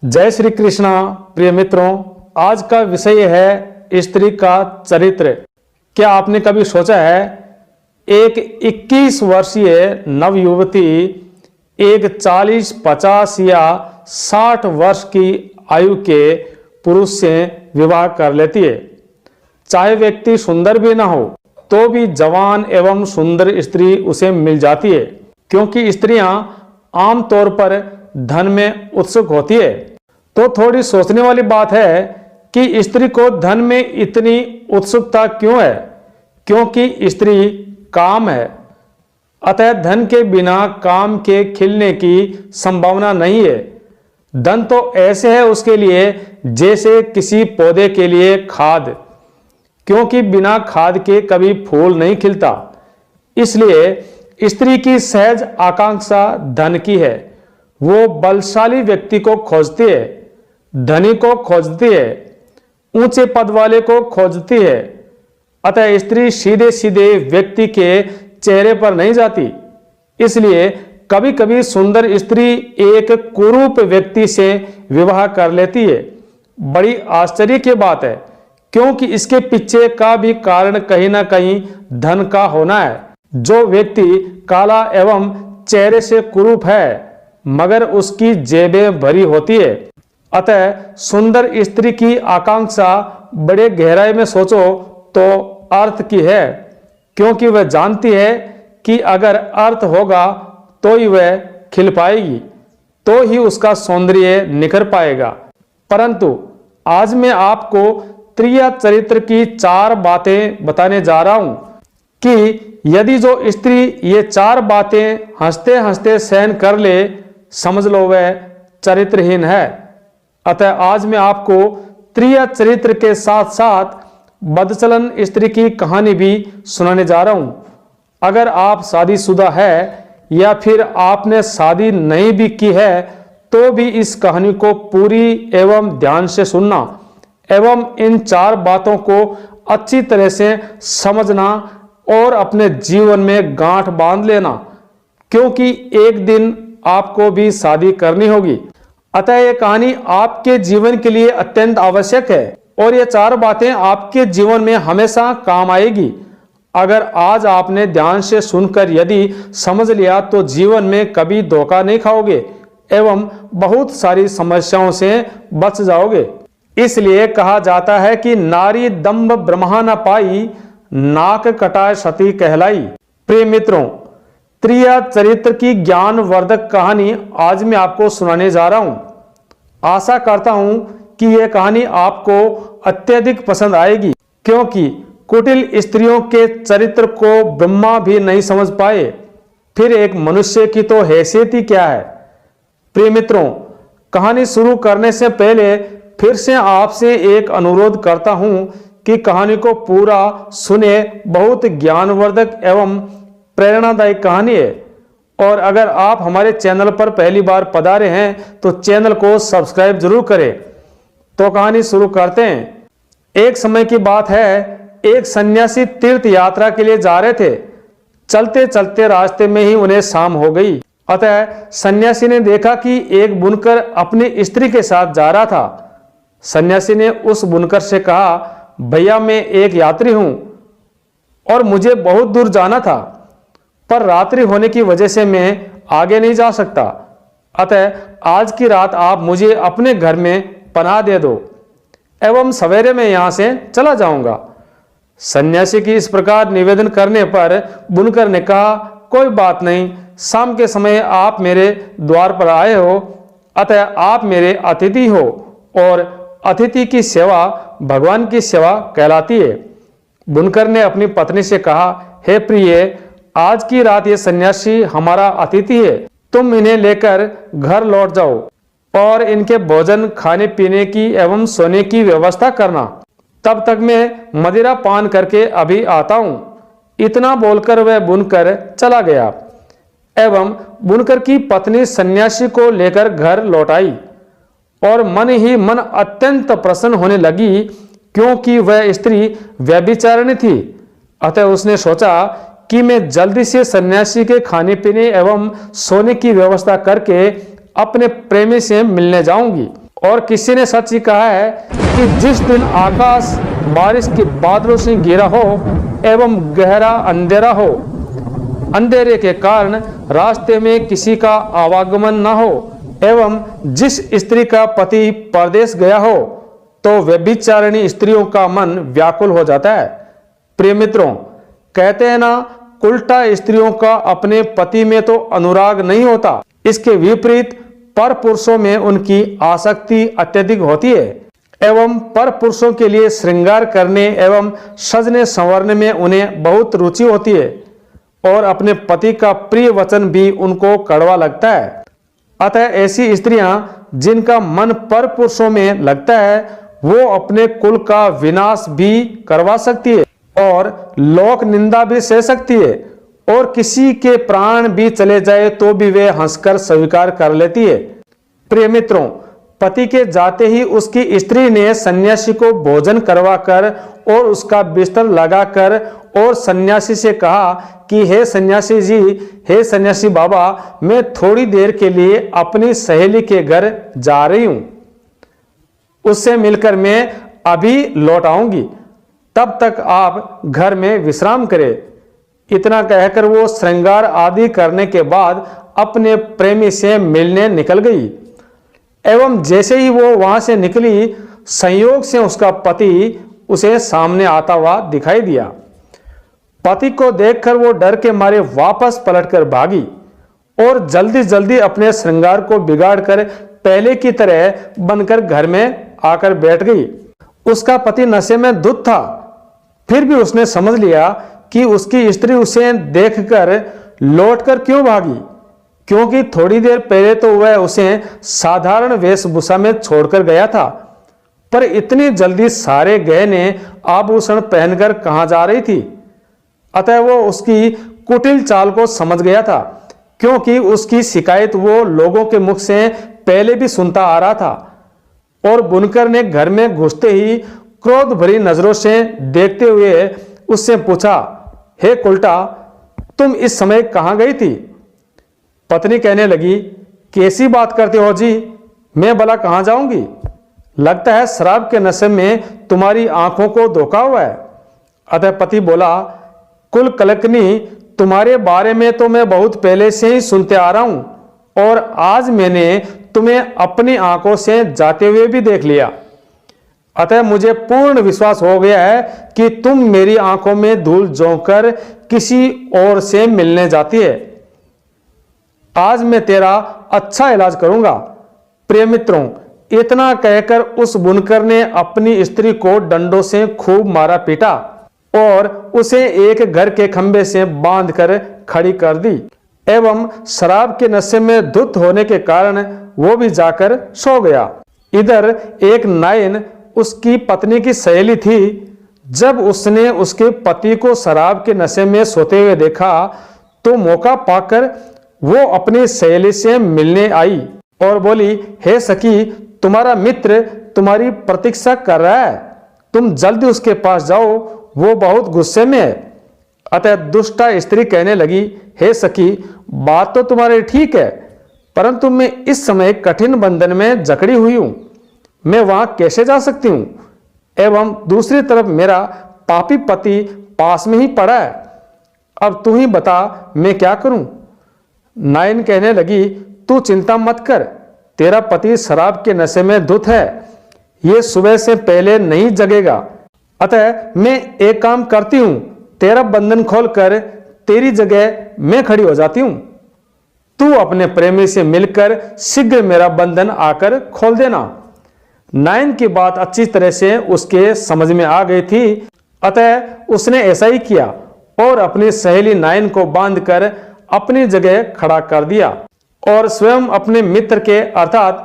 जय श्री कृष्णा। प्रिय मित्रों, आज का विषय है स्त्री का चरित्र। क्या आपने कभी सोचा है एक 21 वर्षीय नवयुवती एक 40, 50 या 60 वर्ष की आयु के पुरुष से विवाह कर लेती है। चाहे व्यक्ति सुंदर भी ना हो तो भी जवान एवं सुंदर स्त्री उसे मिल जाती है, क्योंकि स्त्रियां आमतौर पर धन में उत्सुक होती है। तो थोड़ी सोचने वाली बात है कि स्त्री को धन में इतनी उत्सुकता क्यों है? क्योंकि स्त्री काम है, अतः धन के बिना काम के खिलने की संभावना नहीं है। धन तो ऐसे है उसके लिए जैसे किसी पौधे के लिए खाद, क्योंकि बिना खाद के कभी फूल नहीं खिलता। इसलिए स्त्री की सहज आकांक्षा धन की है। वो बलशाली व्यक्ति को खोजती है, धनी को खोजती है, ऊंचे पद वाले को खोजती है। अतः स्त्री सीधे सीधे व्यक्ति के चेहरे पर नहीं जाती। इसलिए कभी कभी सुंदर स्त्री एक कुरूप व्यक्ति से विवाह कर लेती है। बड़ी आश्चर्य की बात है, क्योंकि इसके पीछे का भी कारण कहीं ना कहीं धन का होना है। जो व्यक्ति काला एवं चेहरे से कुरूप है मगर उसकी जेबें भरी होती है। अतः सुंदर स्त्री की आकांक्षा बड़े गहराई में सोचो तो अर्थ की है, क्योंकि वह जानती है कि अगर अर्थ होगा तो ही वह खिल पाएगी, तो ही उसका सौंदर्य निखर पाएगा। परंतु आज मैं आपको त्रिया चरित्र की 4 बातें बताने जा रहा हूं कि यदि जो स्त्री ये 4 बातें हंसते हंसते सहन कर ले, समझ लो वह चरित्रहीन है। अतः आज मैं आपको त्रिया चरित्र के साथ साथ बदचलन स्त्री की कहानी भी सुनाने जा रहा हूं। अगर आप शादीशुदा है या फिर आपने शादी नहीं भी की है तो भी इस कहानी को पूरी एवं ध्यान से सुनना एवं इन 4 बातों को अच्छी तरह से समझना और अपने जीवन में गांठ बांध लेना, क्योंकि एक दिन आपको भी शादी करनी होगी। अतः यह कहानी आपके जीवन के लिए अत्यंत आवश्यक है और ये 4 बातें आपके जीवन में हमेशा काम आएगी। अगर आज आपने ध्यान से सुनकर यदि समझ लिया तो जीवन में कभी धोखा नहीं खाओगे एवं बहुत सारी समस्याओं से बच जाओगे। इसलिए कहा जाता है कि नारी दंभ ब्रह्मा न पाई, नाक कटाए सती कहलाई। प्रिय मित्रों, त्रिया चरित्र की ज्ञानवर्धक कहानी आज मैं आपको सुनाने जा रहा हूं। आशा करता हूं कि यह कहानी आपको अत्यधिक पसंद आएगी, क्योंकि कुटिल स्त्रियों के चरित्र को ब्रह्मा भी नहीं समझ पाए, फिर एक मनुष्य की तो हैसियत ही क्या है। प्रिय मित्रों, कहानी शुरू करने से पहले फिर से आपसे एक अनुरोध करता हूं कि कहानी को पूरा सुने। बहुत ज्ञानवर्धक एवं प्रेरणादायक कहानी है। और अगर आप हमारे चैनल पर पहली बार पधारे हैं तो चैनल को सब्सक्राइब जरूर करें। तो कहानी शुरू करते हैं। एक समय की बात है, एक सन्यासी तीर्थ यात्रा के लिए जा रहे थे। चलते चलते रास्ते में ही उन्हें शाम हो गई। अतः सन्यासी ने देखा कि एक बुनकर अपनी स्त्री के साथ जा रहा था। सन्यासी ने उस बुनकर से कहा, भैया मैं एक यात्री हूं और मुझे बहुत दूर जाना था, पर रात्रि होने की वजह से मैं आगे नहीं जा सकता। अतः आज की रात आप मुझे अपने घर में पनाह दे दो एवं सवेरे में यहां से चला जाऊंगा। सन्यासी की इस प्रकार निवेदन करने पर बुनकर ने कहा, कोई बात नहीं, शाम के समय आप मेरे द्वार पर आए हो, अतः आप मेरे अतिथि हो और अतिथि की सेवा भगवान की सेवा कहलाती है। बुनकर ने अपनी पत्नी से कहा, हे प्रिय, आज की रात ये सन्यासी हमारा अतिथि है, तुम इन्हें लेकर घर लौट जाओ और इनके भोजन खाने पीने की एवं सोने की व्यवस्था करना। तब तक मैं मदिरा पान करके अभी आता हूं। इतना बोलकर वह बुनकर चला गया एवं बुनकर की पत्नी सन्यासी को लेकर घर लौट आई और मन ही मन अत्यंत प्रसन्न होने लगी, क्योंकि वह स्त्री व्यभिचारिणी थी। अतः उसने सोचा कि मैं जल्दी से सन्यासी के खाने पीने एवं सोने की व्यवस्था करके अपने प्रेमी से मिलने जाऊंगी और किसी ने सच ही कहा है कि जिस दिन आकाश बारिश के बादलों से घिरा हो एवं गहरा अंधेरा हो, अंधेरे के कारण रास्ते में किसी का आवागमन न हो, एवं जिस स्त्री का पति परदेश गया हो, तो व्यभिचारिणी स्त्रियों का मन व्याकुल हो जाता है। प्रिय मित्रों, कहते हैं ना, उल्टा स्त्रियों का अपने पति में तो अनुराग नहीं होता, इसके विपरीत पर पुरुषों में उनकी आसक्ति अत्यधिक होती है एवं पर पुरुषों के लिए श्रृंगार करने एवं सजने संवरने में उन्हें बहुत रुचि होती है और अपने पति का प्रिय वचन भी उनको कड़वा लगता है। अतः ऐसी स्त्रियां जिनका मन पर पुरुषों में लगता है, वो अपने कुल का विनाश भी करवा सकती है और लोक निंदा भी सह सकती है और किसी के प्राण भी चले जाए तो भी वे हंसकर स्वीकार कर लेती है। प्रिय मित्रों, पति के जाते ही उसकी स्त्री ने सन्यासी को भोजन करवाकर और उसका बिस्तर लगाकर और सन्यासी से कहा कि हे सन्यासी जी, हे सन्यासी बाबा, मैं थोड़ी देर के लिए अपनी सहेली के घर जा रही हूं, उससे मिलकर मैं अभी लौट आऊंगी, तब तक आप घर में विश्राम करें। इतना कहकर वो श्रृंगार आदि करने के बाद अपने प्रेमी से मिलने निकल गई एवं जैसे ही वो वहां से निकली, संयोग से उसका पति उसे सामने आता हुआ दिखाई दिया। पति को देखकर वो डर के मारे वापस पलटकर भागी और जल्दी जल्दी अपने श्रृंगार को बिगाड़कर पहले की तरह बनकर घर में आकर बैठ गई। उसका पति नशे में धुत था, फिर भी उसने समझ लिया कि उसकी स्त्री उसे देखकर लौटकर क्यों भागी, क्योंकि थोड़ी देर पहले तो वह उसे साधारण वेशभूषा में छोड़कर गया था, पर इतनी जल्दी सारे गहने आभूषण पहनकर कहां जा रही थी। अतः वो उसकी कुटिल चाल को समझ गया था, क्योंकि उसकी शिकायत वो लोगों के मुख से पहले भी सुनता आ रहा था। और बुनकर ने घर में घुसते ही क्रोध भरी नजरों से देखते हुए उससे पूछा, हे कुल्टा, तुम इस समय कहां गई थी? पत्नी कहने लगी, कैसी बात करते हो जी, मैं भला कहां जाऊंगी? लगता है शराब के नशे में तुम्हारी आंखों को धोखा हुआ है। अतः पति बोला, कुल कलकनी, तुम्हारे बारे में तो मैं बहुत पहले से ही सुनते आ रहा हूं और आज मैंने तुम्हें अपनी आंखों से जाते हुए भी देख लिया। अतः मुझे पूर्ण विश्वास हो गया है कि तुम मेरी आंखों में धूल झोंककर किसी और से मिलने जाती है। आज मैं तेरा अच्छा इलाज करूंगा। प्रिय मित्रों, इतना कहकर उस बुनकर ने अपनी स्त्री को डंडों से खूब मारा पीटा और उसे एक घर के खंभे से बांधकर खड़ी कर दी एवं शराब के नशे में धुत होने के कारण वो भी जाकर सो गया। इधर एक नायन उसकी पत्नी की सहेली थी। जब उसने उसके पति को शराब के नशे में सोते हुए देखा तो मौका पाकर वो अपनी सहेली से मिलने आई और बोली, हे सखी, तुम्हारा मित्र तुम्हारी प्रतीक्षा कर रहा है, तुम जल्दी उसके पास जाओ, वो बहुत गुस्से में है। अतः दुष्टा स्त्री कहने लगी, हे सखी, बात तो तुम्हारी ठीक है, परंतु मैं इस समय कठिन बंधन में जकड़ी हुई हूं, मैं वहां कैसे जा सकती हूं? एवं दूसरी तरफ मेरा पापी पति पास में ही पड़ा है, अब तू ही बता मैं क्या करूं? नायन कहने लगी, तू चिंता मत कर, तेरा पति शराब के नशे में धुत है, ये सुबह से पहले नहीं जगेगा। अतः मैं एक काम करती हूं, तेरा बंधन खोलकर तेरी जगह मैं खड़ी हो जाती हूं, तू अपने प्रेमी से मिलकर शीघ्र मेरा बंधन आकर खोल देना। नायन की बात अच्छी तरह से उसके समझ में आ गई थी, अतः उसने ऐसा ही किया और अपनी सहेली नायन को बांधकर अपनी जगह खड़ा कर दिया और स्वयं अपने मित्र के अर्थात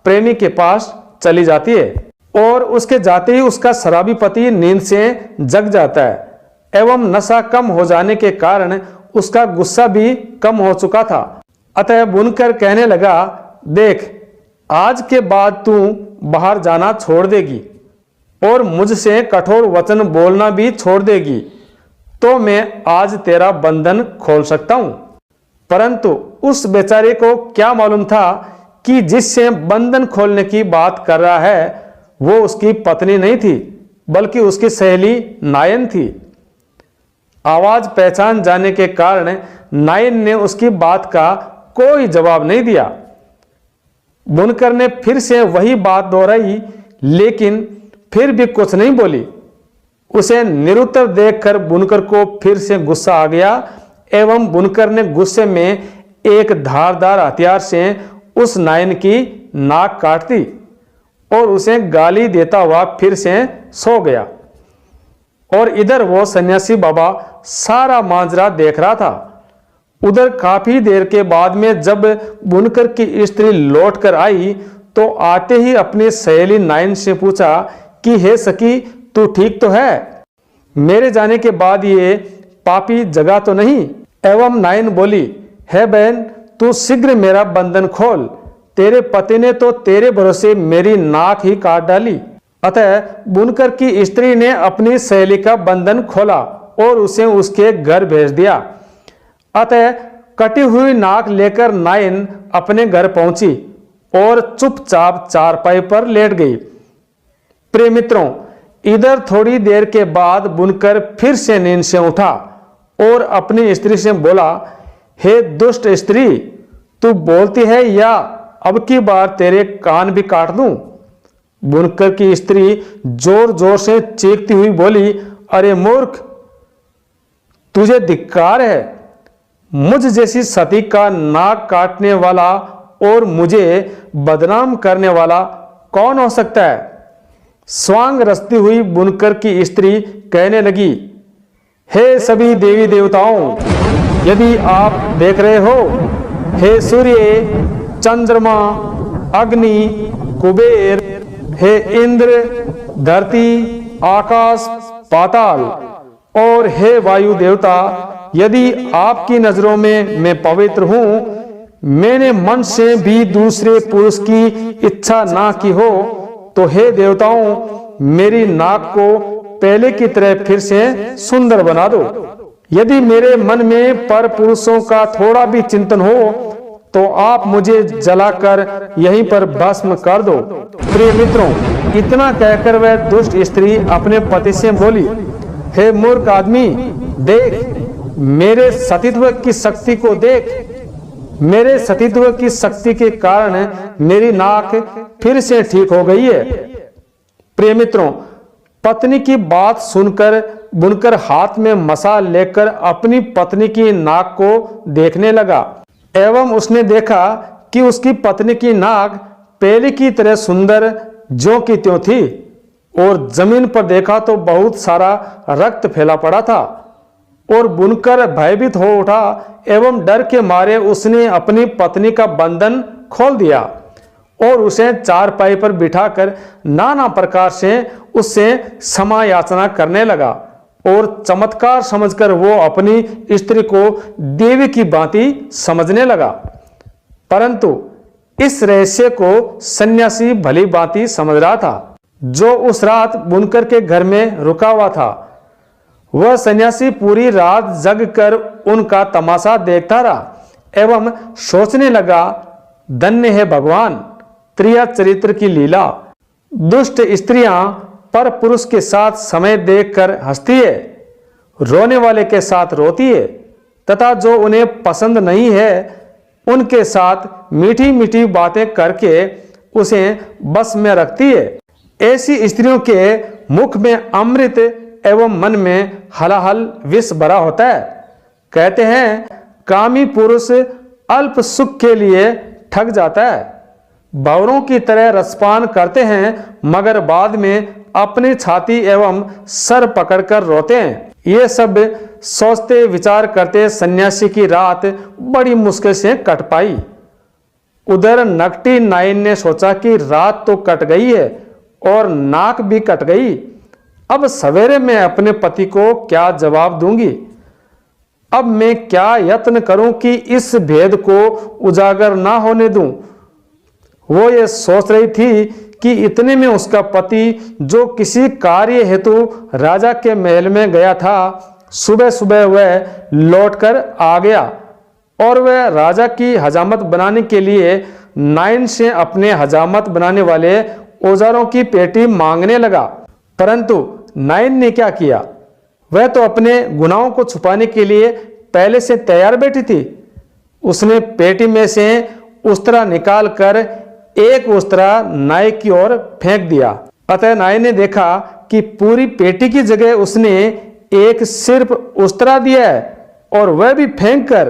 प्रेमी के पास चली जाती है और उसके जाते ही उसका शराबी पति नींद से जग जाता है एवं नशा कम हो जाने के कारण उसका गुस्सा भी कम हो चुका था। अतः बुनकर कहने लगा, देख, आज के बाद तू बाहर जाना छोड़ देगी और मुझसे कठोर वचन बोलना भी छोड़ देगी तो मैं आज तेरा बंधन खोल सकता हूं। परंतु उस बेचारे को क्या मालूम था कि जिससे बंधन खोलने की बात कर रहा है वो उसकी पत्नी नहीं थी, बल्कि उसकी सहेली नायन थी। आवाज पहचान जाने के कारण नायन ने उसकी बात का कोई जवाब नहीं दिया। बुनकर ने फिर से वही बात दोहराई, लेकिन फिर भी कुछ नहीं बोली। उसे निरुत्तर देखकर बुनकर को फिर से गुस्सा आ गया एवं बुनकर ने गुस्से में एक धारदार हथियार से उस नायन की नाक काट दी और उसे गाली देता हुआ फिर से सो गया। और इधर वो सन्यासी बाबा सारा माजरा देख रहा था। उधर काफी देर के बाद में जब बुनकर की स्त्री लौट कर आई तो आते ही अपनी सहेली नायन से पूछा कि हे सखी, तू ठीक तो है? मेरे जाने के बाद ये पापी जगह तो नहीं? एवं नायन बोली, हे बहन, तू शीघ्र मेरा बंधन खोल। तेरे पति ने तो तेरे भरोसे मेरी नाक ही काट डाली। अतः बुनकर की स्त्री ने अपनी सहेली का बंधन खोला और उसे उसके घर भेज दिया। अतः कटी हुई नाक लेकर नायन अपने घर पहुंची और चुपचाप चारपाई पर लेट गई। प्रिय मित्रों, इधर थोड़ी देर के बाद बुनकर फिर से नींद से उठा और अपनी स्त्री से बोला, हे दुष्ट स्त्री, तू बोलती है या अब की बार तेरे कान भी काट दूं? बुनकर की स्त्री जोर जोर से चीखती हुई बोली, अरे मूर्ख, तुझे धिक्कार है। मुझ जैसी सती का नाक काटने वाला और मुझे बदनाम करने वाला कौन हो सकता है? स्वांग रचती हुई बुनकर की स्त्री कहने लगी, हे सभी देवी देवताओं, यदि आप देख रहे हो, हे सूर्य, चंद्रमा, अग्नि, कुबेर, हे इंद्र, धरती, आकाश, पाताल और हे वायु देवता, यदि आपकी नजरों में मैं पवित्र हूं, मैंने मन से भी दूसरे पुरुष की इच्छा ना की हो, तो हे देवताओं, मेरी नाक को पहले की तरह फिर से सुंदर बना दो। यदि मेरे मन में पर पुरुषों का थोड़ा भी चिंतन हो तो आप मुझे जलाकर यहीं पर भस्म कर दो। प्रिय मित्रों, इतना कहकर वह दुष्ट स्त्री अपने पति से बोली, हे मूर्ख आदमी, देख, मेरे सतीत्व की शक्ति को देख। मेरे सतीत्व की शक्ति के कारण मेरी नाक फिर से ठीक हो गई है। प्रिय मित्रों, पत्नी की बात सुनकर बुनकर हाथ में मसाल लेकर अपनी पत्नी की नाक को देखने लगा एवं उसने देखा कि उसकी पत्नी की नाक पहले की तरह सुंदर ज्यों की त्यों थी और जमीन पर देखा तो बहुत सारा रक्त फैला पड़ा था। और बुनकर भयभीत हो उठा एवं डर के मारे उसने अपनी पत्नी का बंधन खोल दिया और उसे चारपाई पर बिठाकर नाना प्रकार से उससे क्षमा याचना करने लगा और चमत्कार समझकर वो अपनी स्त्री को देवी की भांति समझने लगा। परंतु इस रहस्य को सन्यासी भली भांति समझ रहा था, जो उस रात बुनकर के घर में रुका हुआ था। वह सन्यासी पूरी रात जग कर उनका तमाशा देखता रहा एवं सोचने लगा, धन्य है भगवान, त्रिया चरित्र की लीला। दुष्ट स्त्रियां पर पुरुष के साथ समय देखकर हंसती है, रोने वाले के साथ रोती है तथा जो उन्हें पसंद नहीं है उनके साथ मीठी मीठी बातें करके उसे बस में रखती है। ऐसी स्त्रियों के मुख में अमृत एवं मन में हलाहल विष भरा होता है। कहते हैं, कामी पुरुष अल्प सुख के लिए ठग जाता है। भंवरों की तरह रसपान करते हैं मगर बाद में अपनी छाती एवं सर पकड़कर रोते हैं। ये सब सोचते विचार करते सन्यासी की रात बड़ी मुश्किल से कट पाई। उधर नकटी नायन ने सोचा कि रात तो कट गई है और नाक भी कट गई, अब सवेरे मैं अपने पति को क्या जवाब दूंगी? अब मैं क्या यत्न करूं कि इस भेद को उजागर ना होने दूं? वो ये सोच रही थी कि इतने में उसका पति, जो किसी कार्य हेतु राजा के महल में गया था, सुबह सुबह वह लौटकर आ गया और वह राजा की हजामत बनाने के लिए नाइन से अपने हजामत बनाने वाले औजारों की पेटी मांगने लगा। परंतु नाइन ने क्या किया, वह तो अपने गुनाहों को छुपाने के लिए पहले से तैयार बैठी थी। उसने पेटी में से उस्तरा निकाल कर एक उस्तरा नाई की ओर फेंक दिया। अतः नाई ने देखा कि पूरी पेटी की जगह उसने एक सिर्फ उस्तरा दिया है, और वह भी फेंक कर।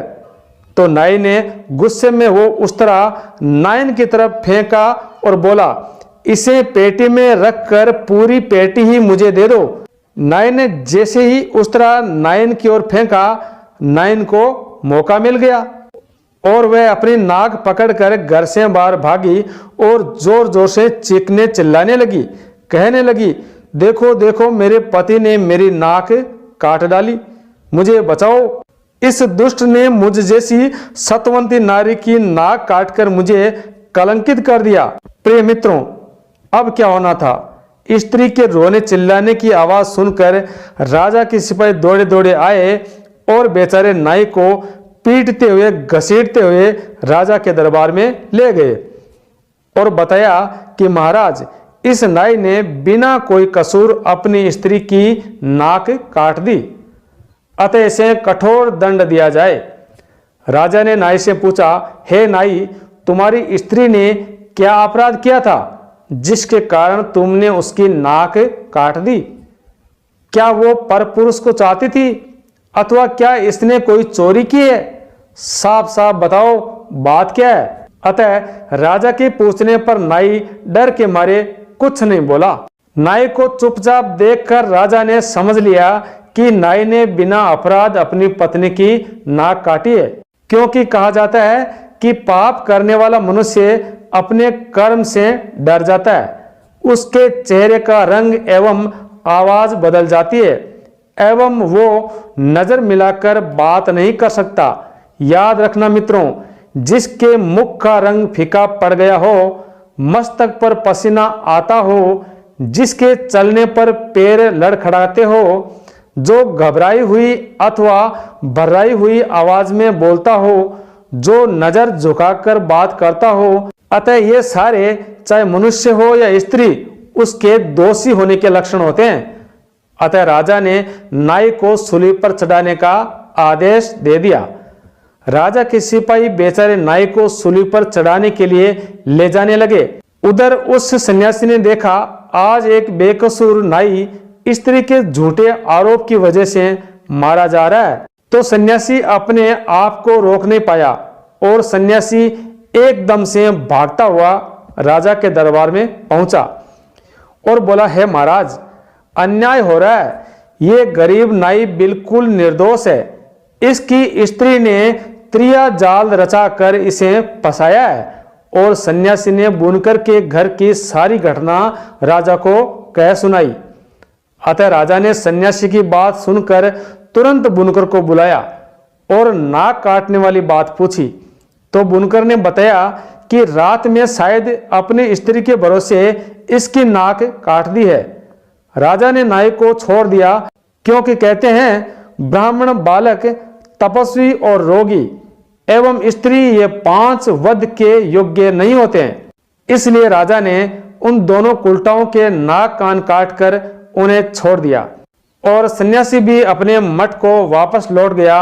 तो नाई ने गुस्से में वो उस्तरा नाइन की तरफ फेंका और बोला, इसे पेटी में रखकर पूरी पेटी ही मुझे दे दो। नाइन ने जैसे ही उस्तरा नाइन की ओर फेंका, नाइन को मौका मिल गया और वह अपनी नाक पकड़कर घर से बाहर भागी और जोर जोर से चीखने चिल्लाने लगी, कहने लगी, देखो देखो मेरे पति ने मेरी नाक काट डाली, मुझे बचाओ। इस दुष्ट ने मुझ जैसी सतवंती नारी की नाक काटकर मुझे कलंकित कर दिया। प्रिय मित्रों, अब क्या होना था। स्त्री के रोने चिल्लाने की आवाज सुनकर राजा के सिपाही दौड़े दौड़े आए और बेचारे नाई को पीटते हुए घसीटते हुए राजा के दरबार में ले गए और बताया कि महाराज, इस नाई ने बिना कोई कसूर अपनी स्त्री की नाक काट दी, अतः इसे कठोर दंड दिया जाए। राजा ने नाई से पूछा, हे नाई, तुम्हारी स्त्री ने क्या अपराध किया था जिसके कारण तुमने उसकी नाक काट दी? क्या वो परपुरुष को चाहती थी अथवा क्या इसने कोई चोरी की है? साफ साफ बताओ, बात क्या है? अतः राजा के पूछने पर नाई डर के मारे कुछ नहीं बोला। नाई को चुपचाप देखकर राजा ने समझ लिया कि नाई ने बिना अपराध अपनी पत्नी की नाक काटी है, क्योंकि कहा जाता है कि पाप करने वाला मनुष्य अपने कर्म से डर जाता है, उसके चेहरे का रंग एवं आवाज बदल जाती है एवं वो नजर मिलाकर बात नहीं कर सकता। याद रखना मित्रों, जिसके मुख का रंग फीका पड़ गया हो, मस्तक पर पसीना आता हो, जिसके चलने पर पैर लड़खड़ाते हो, जो घबराई हुई अथवा भर्राई हुई आवाज में बोलता हो, जो नजर झुकाकर बात करता हो, अतः ये सारे चाहे मनुष्य हो या स्त्री उसके दोषी होने के लक्षण होते हैं। अतः राजा ने नाई को सूली पर चढ़ाने का आदेश दे दिया। राजा के सिपाही बेचारे नाई को सूली पर चढ़ाने के लिए ले जाने लगे। उधर उस सन्यासी ने देखा, आज एक बेकसूर नाई स्त्री के झूठे आरोप की वजह से मारा जा रहा है। तो सन्यासी अपने आप को रोक नहीं पाया और सन्यासी एकदम से भागता हुआ राजा के दरबार में पहुंचा और बोला, हे महाराज, अन्याय हो रहा है, ये गरीब नाई बिल्कुल निर्दोष है, इसकी स्त्री ने त्रिया जाल रचाकर इसे फंसाया है। और सन्यासी ने बुनकर के घर की सारी घटना राजा को कह सुनाई। अतः राजा ने सन्यासी की बात सुनकर तुरंत बुनकर को बुलाया और नाक काटने वाली बात पूछी। तो बुनकर ने बताया कि रात में शायद अपनी स्त्री के भरोसे इसकी नाक काट दी है। राजा ने नाई को छोड़ दिया, क्योंकि कहते हैं ब्राह्मण, बालक, तपस्वी और रोगी एवं स्त्री ये 5 वध के योग्य नहीं होते हैं। इसलिए राजा ने उन दोनों कुलटाओं के नाक कान काटकर उन्हें छोड़ दिया और सन्यासी भी अपने मठ को वापस लौट गया।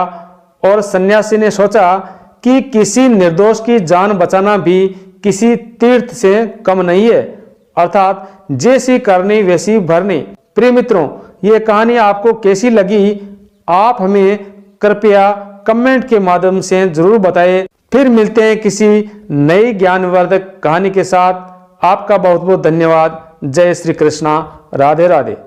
और सन्यासी ने सोचा कि किसी निर्दोष की जान बचाना भी किसी तीर्थ से कम नहीं है, अर्थात जैसी करनी वैसी भरनी। प्रिय मित्रों, ये कहानी आपको कैसी लगी, आप हमें कृपया कमेंट के माध्यम से जरूर बताएं। फिर मिलते हैं किसी नई ज्ञानवर्धक कहानी के साथ। आपका बहुत बहुत धन्यवाद। जय श्री कृष्णा। राधे राधे।